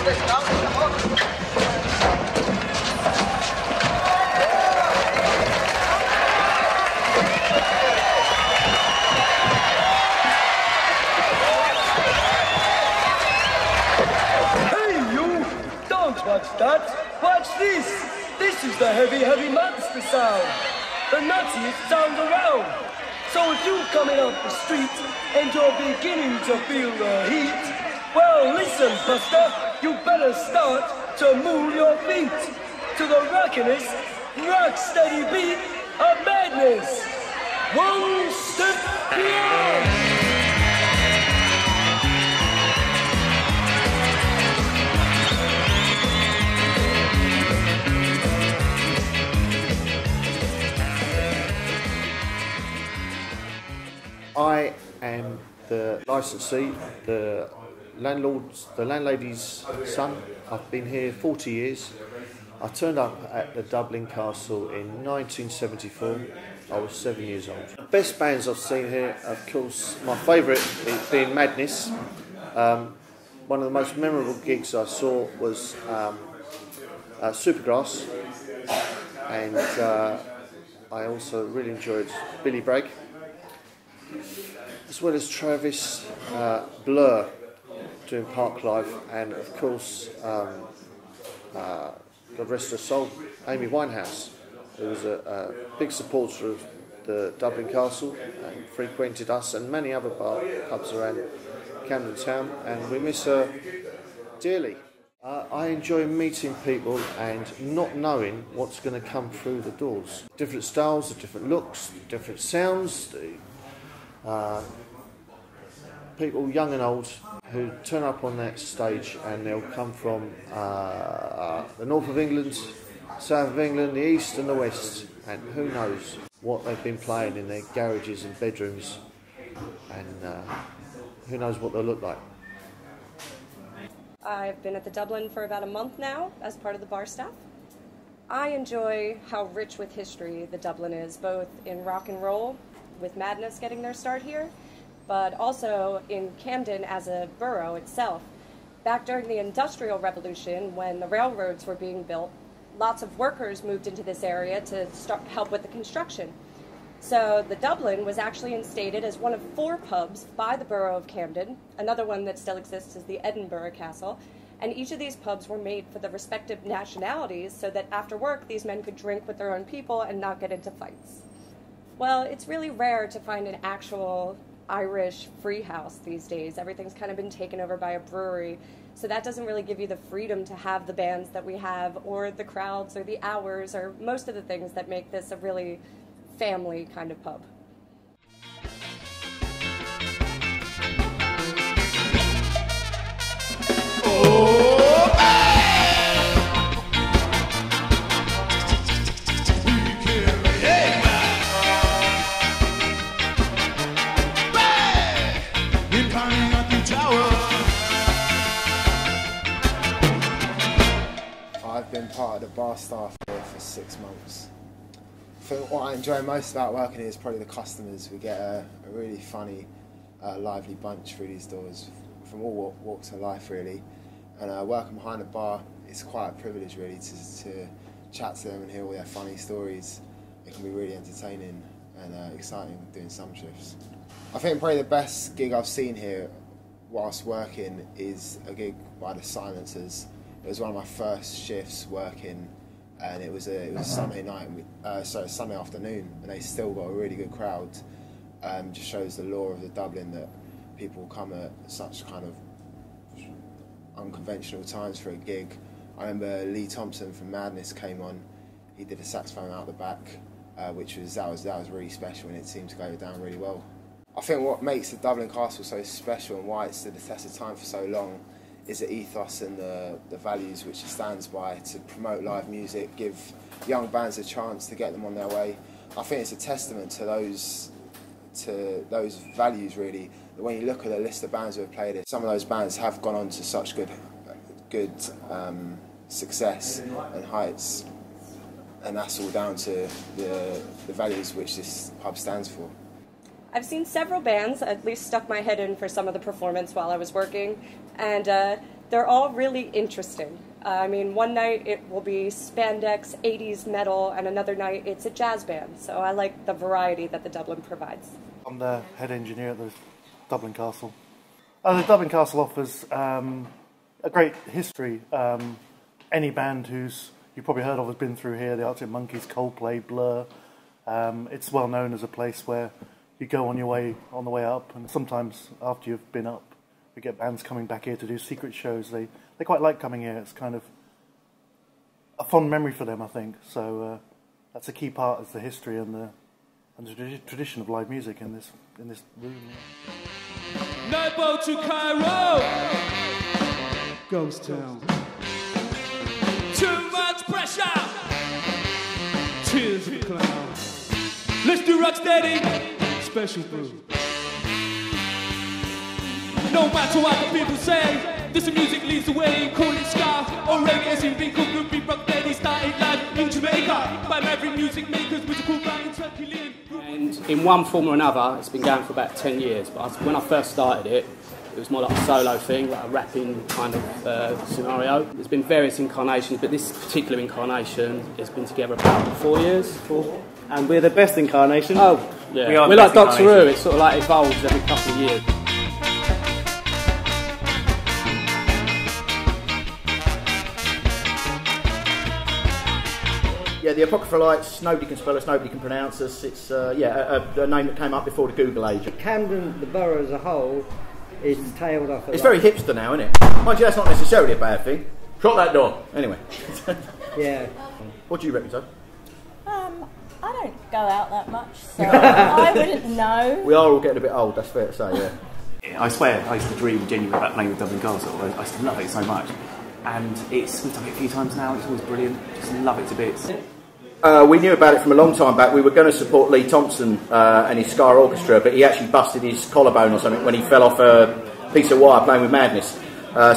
Watch that. Watch this. This is the heavy, heavy monster sound. The nuttiest sound around. So if you're coming up the street and you're beginning to feel the heat, well, listen, Buster, you better start to move your feet to the rockinest, rock-steady beat of madness. One step beyond. I am the licensee, the landlady's son. I've been here 40 years. I turned up at the Dublin Castle in 1974. I was 7 years old. The best bands I've seen here, of course, my favourite being Madness. One of the most memorable gigs I saw was Supergrass, and I also really enjoyed Billy Bragg, as well as Travis, Blur doing Park Life, and of course, God rest her soul, Amy Winehouse, who was a big supporter of the Dublin Castle and frequented us and many other pubs around Camden town, and we miss her dearly. I enjoy meeting people and not knowing what's going to come through the doors. Different styles, different looks, different sounds. People young and old who turn up on that stage, and they'll come from the north of England, south of England, the east and the west, and who knows what they've been playing in their garages and bedrooms, and who knows what they'll look like. I've been at the Dublin for about a month now as part of the bar staff. I enjoy how rich with history the Dublin is, both in rock and roll, with Madness getting their start here, but also in Camden as a borough itself. Back during the Industrial Revolution, when the railroads were being built, lots of workers moved into this area to help with the construction. So the Dublin was actually instated as one of 4 pubs by the borough of Camden. Another one that still exists is the Edinburgh Castle. And each of these pubs were made for the respective nationalities so that after work these men could drink with their own people and not get into fights. Well, it's really rare to find an actual Irish free house these days. Everything's kind of been taken over by a brewery. So that doesn't really give you the freedom to have the bands that we have, or the crowds, or the hours, or most of the things that make this a really family kind of pub. I've been part of the bar staff here for 6 months. I think what I enjoy most about working here is probably the customers. We get a really funny, lively bunch through these doors from all walks of life, really. And working behind the bar, it's quite a privilege, really, to chat to them and hear all their funny stories. It can be really entertaining and exciting doing some shifts. I think probably the best gig I've seen here whilst working is a gig by the Silencers. It was one of my first shifts working, and it was a Sunday night, Sunday afternoon, and they still got a really good crowd. Just shows the lore of the Dublin, that people come at such kind of unconventional times for a gig. I remember Lee Thompson from Madness came on. He did a saxophone out the back, that was really special, and it seemed to go down really well. I think what makes the Dublin Castle so special and why it's stood the test of time for so long is the ethos and the values which it stands by, to promote live music, give young bands a chance to get them on their way. I think it's a testament to those values, really. When you look at the list of bands who have played it, some of those bands have gone on to such good success and heights, and that's all down to the values which this pub stands for. I've seen several bands, at least stuck my head in for some of the performance while I was working, and they're all really interesting. I mean, one night it will be spandex, 80s metal, and another night it's a jazz band. So I like the variety that the Dublin provides. I'm the head engineer at the Dublin Castle. The Dublin Castle offers a great history. Any band who's you've probably heard of has been through here, the Arctic Monkeys, Coldplay, Blur. It's well known as a place where you go on the way up, and sometimes after you've been up, we get bands coming back here to do secret shows. They quite like coming here. It's kind of a fond memory for them, I think. So that's a key part, is the history and the tradition of live music in this room. No boat to Cairo, Ghost Town. Too much pressure, tears of clouds. Let's do rock steady, special brew. No matter what the people say, this music leads the way. Call it ska or reggae, SUV, cool group, beat rock steady. Started live in Jamaica by Maverick music makers with a cool band in Turkey. And in one form or another, it's been going for about 10 years. But when I first started it, it was more like a solo thing, like a rapping kind of scenario. There's been various incarnations, but this particular incarnation has been together about 4 years. And we're the best incarnation. Oh, yeah. We're like Doctor Who, it sort of like evolves every couple of years. Yeah, the Apocryphal Lights, nobody can spell us, nobody can pronounce us. It's a name that came up before the Google age. Camden, the borough as a whole, is tailed off. It's very hipster now, isn't it? Mind you, that's not necessarily a bad thing. Shut that door. Anyway. Yeah. What do you reckon, so? I don't go out that much, so I wouldn't know. We are all getting a bit old, that's fair to say, yeah. I swear, I used to dream genuinely about playing with Dublin Castle. I used to love it so much. And we've done it a few times now, it's always brilliant. Just love it to bits. We knew about it from a long time back. We were going to support Lee Thompson and his Ska Orchestra, but he actually busted his collarbone or something when he fell off a piece of wire playing with Madness.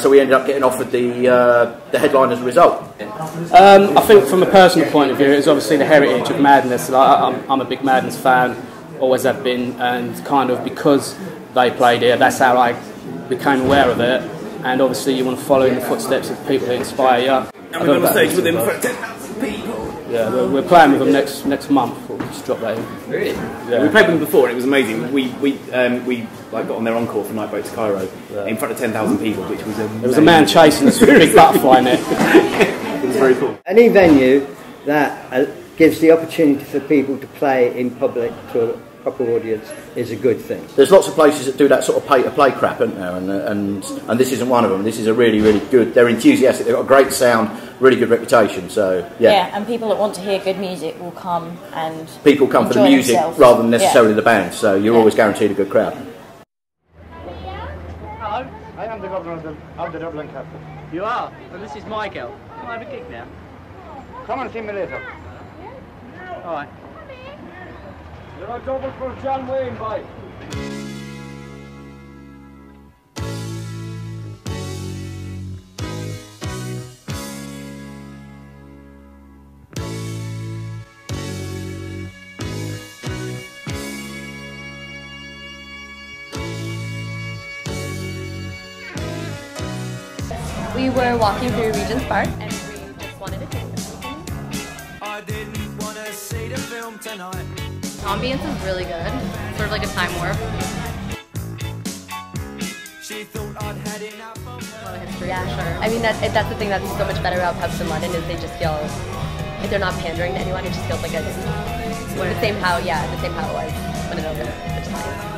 So we ended up getting offered the headline as a result. I think from a personal point of view, it's obviously the heritage of Madness. I'm a big Madness fan, always have been, and kind of because they played here, that's how I became aware of it. And obviously you want to follow in the footsteps of people that inspire you. And we're on the stage with them for 10,000 people. Yeah, we're playing with them next month. We'll just drop that in. Really? Yeah. We played with them before and it was amazing. We got on their encore for Night Boat to Cairo in front of 10,000 people, which was amazing. There was a man chasing us with a big butterfly net. It was very cool. Any venue that gives the opportunity for people to play in public to a proper audience is a good thing. There's lots of places that do that sort of pay-to-play crap, aren't there? And this isn't one of them. This is a really, really good. They're enthusiastic. They've got a great sound, really good reputation. So yeah, and people that want to hear good music will come and people come for the music themselves rather than necessarily the band. So you're always guaranteed a good crowd. Hello, I am the governor of the Dublin Castle. You are? Well, this is my girl. Can I have a gig now? Come and see me later. All right. You're a double for John Wayne, boy. We were walking through Regent's Park and we just wanted to take something. I didn't want to see the film tonight. Ambience is really good, sort of like a time warp. She thought I'd had enough of her. A lot of history, yeah, sure. I mean, that's the thing that's so much better about pubs in London is they just feel, if they're not pandering to anyone, it just feels like the same how it was when it opened, which is nice.